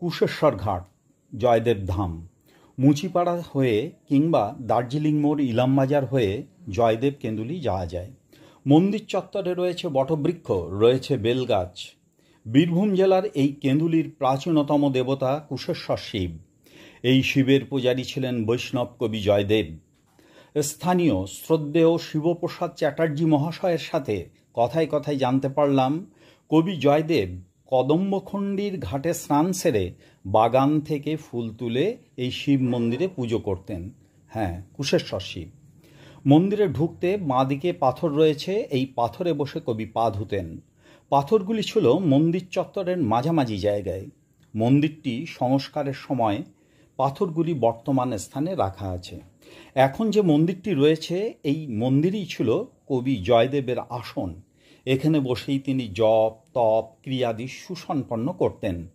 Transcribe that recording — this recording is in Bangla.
কুশেশ্বর ঘাট, জয়দেব ধাম, মুচিপাড়া হয়ে কিংবা দার্জিলিং মোড়, ইলামবাজার হয়ে জয়দেব কেঁদুলি যাওয়া যায়। মন্দির চত্বরে রয়েছে বটবৃক্ষ, রয়েছে বেলগাছ। বীরভূম জেলার এই কেঁদুলির প্রাচীনতম দেবতা কুশেশ্বর শিব। এই শিবের পূজারী ছিলেন বৈষ্ণব কবি জয়দেব। স্থানীয় শ্রদ্ধেয় শিবপ্রসাদ চ্যাটার্জি মহাশয়ের সাথে কথায় কথায় জানতে পারলাম কবি জয়দেব কদম্বখণ্ডির ঘাটে স্নান সেরে বাগান থেকে ফুল তুলে এই শিব মন্দিরে পুজো করতেন। হ্যাঁ, কুশেশ্বর শিব। মন্দিরে ঢুকতে বাঁদিকে পাথর রয়েছে, এই পাথরে বসে কবি পা ধুতেন। পাথরগুলি ছিল মন্দির চত্বরের মাঝামাঝি জায়গায়। মন্দিরটি সংস্কারের সময় পাথরগুলি বর্তমান স্থানে রাখা আছে। এখন যে মন্দিরটি রয়েছে, এই মন্দিরই ছিল কবি জয়দেবের আসন। এখানে বসেই তিনি জপ তপ ক্রিয়াদি সুসম্পন্ন করতেন।